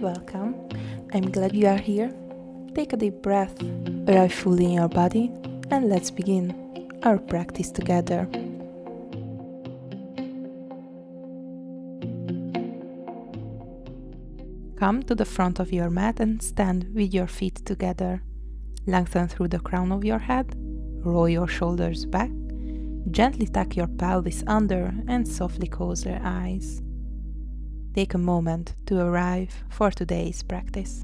Welcome. I'm glad you are here. Take a deep breath, arrive fully in your body, and let's begin our practice together. Come to the front of your mat and stand with your feet together. Lengthen through the crown of your head, roll your shoulders back, gently tuck your pelvis under and softly close your eyes. Take a moment to arrive for today's practice.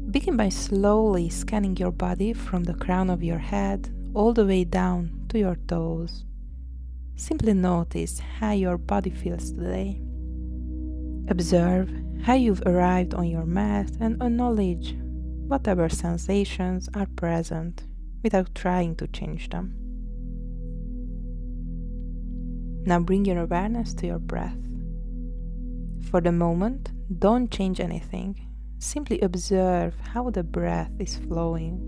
Begin by slowly scanning your body from the crown of your head all the way down to your toes. Simply notice how your body feels today. Observe how you've arrived on your mat and acknowledge whatever sensations are present without trying to change them. Now bring your awareness to your breath. For the moment, don't change anything. Simply observe how the breath is flowing.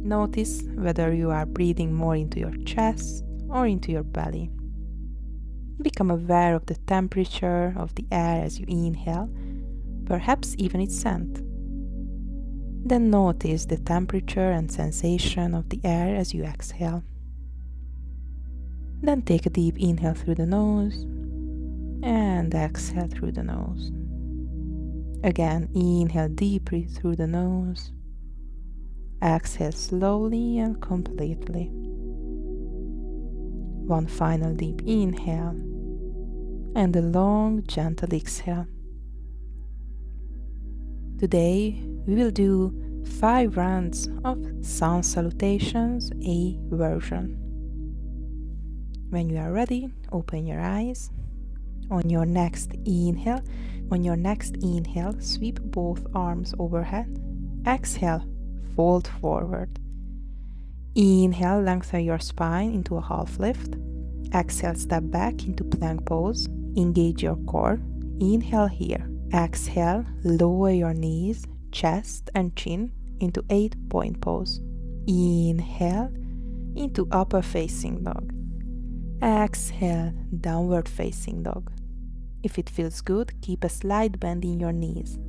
Notice whether you are breathing more into your chest or into your belly. Become aware of the temperature of the air as you inhale, perhaps even its scent. Then notice the temperature and sensation of the air as you exhale. Then take a deep inhale through the nose and exhale through the nose. Again, inhale deeply through the nose. Exhale slowly and completely. One final deep inhale and a long, gentle exhale. Today, we will do 5 rounds of Sun Salutations A version. When you are ready, open your eyes. On your next inhale, sweep both arms overhead. Exhale, fold forward. Inhale, lengthen your spine into a half lift. Exhale, step back into plank pose. Engage your core. Inhale here. Exhale, lower your knees, chest and chin into 8-point pose. Inhale into upper facing dog. Exhale, downward facing dog. If it feels good, keep a slight bend in your knees.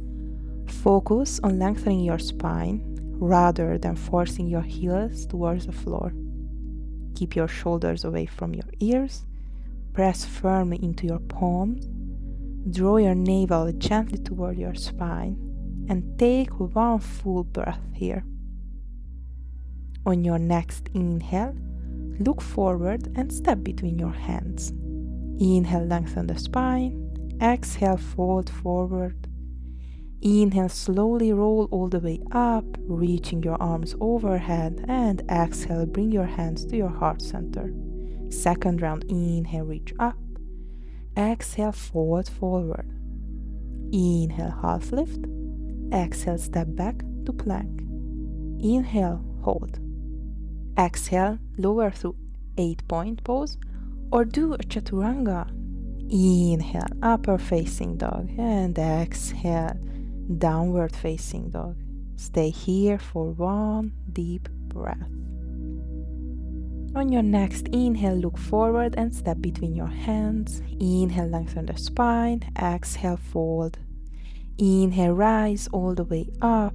Focus on lengthening your spine rather than forcing your heels towards the floor. Keep your shoulders away from your ears. Press firmly into your palms. Draw your navel gently toward your spine and take one full breath here. On your next inhale, look forward and step between your hands. Inhale, lengthen the spine. Exhale, fold forward. Inhale, slowly roll all the way up, reaching your arms overhead. And exhale, bring your hands to your heart center. Second round, inhale, reach up. Exhale, fold forward. Inhale, half lift. Exhale, step back to plank. Inhale, hold. Exhale, lower through 8-point pose or do a chaturanga. Inhale, upper facing dog and exhale, downward facing dog. Stay here for one deep breath. On your next inhale, look forward and step between your hands. Inhale, lengthen the spine. Exhale, fold. Inhale, rise all the way up.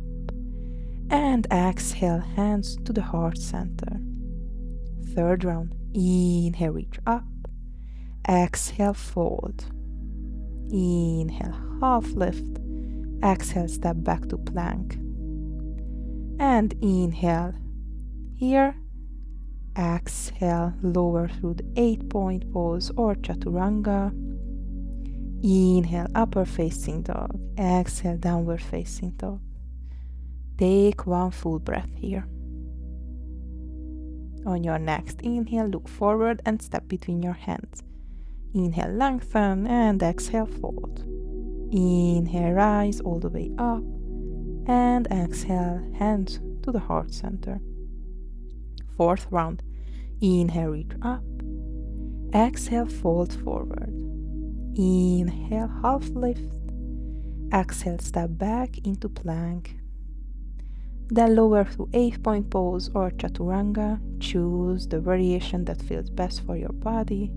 And exhale, hands to the heart center. Third round, inhale, reach up. Exhale, fold. Inhale, half lift. Exhale, step back to plank. And inhale here. Exhale, lower through the 8-point pose or chaturanga. Inhale, upper facing dog. Exhale, downward facing dog. Take one full breath here. On your next inhale, look forward and step between your hands. Inhale, lengthen and exhale, fold. Inhale, rise all the way up. And exhale, hands to the heart center. Fourth round, inhale, reach up. Exhale, fold forward. Inhale, half lift. Exhale, step back into plank. Then lower to 8-point pose or chaturanga. Choose the variation that feels best for your body.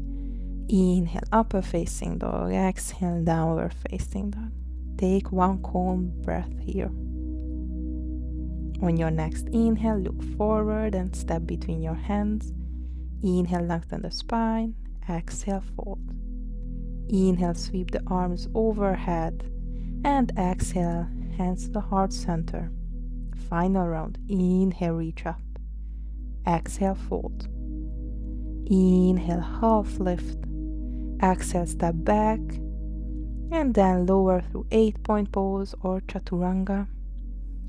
Inhale, upper facing dog. Exhale, downward facing dog. Take one calm breath here. On your next inhale, look forward and step between your hands. Inhale, lengthen the spine. Exhale, fold. Inhale, sweep the arms overhead. And exhale, hands to the heart center. Final round. Inhale, reach up. Exhale, fold. Inhale, half lift. Exhale, step back. And then lower through 8-point pose or chaturanga.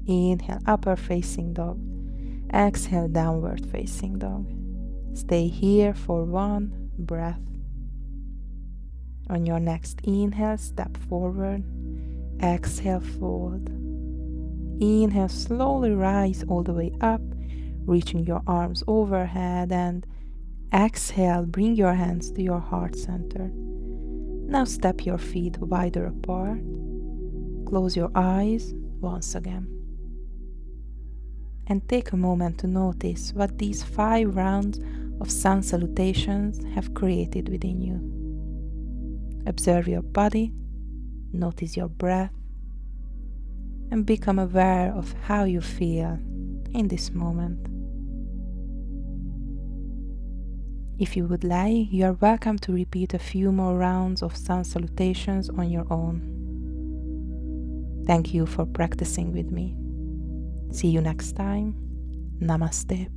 Inhale, upper facing dog. Exhale, downward facing dog. Stay here for one breath. On your next inhale, step forward. Exhale, fold. Inhale, slowly rise all the way up, reaching your arms overhead, and exhale, bring your hands to your heart center. Now step your feet wider apart. Close your eyes once again. And take a moment to notice what these 5 rounds of sun salutations have created within you. Observe your body, notice your breath, and become aware of how you feel in this moment. If you would like, you are welcome to repeat a few more rounds of sun salutations on your own. Thank you for practicing with me. See you next time. Namaste.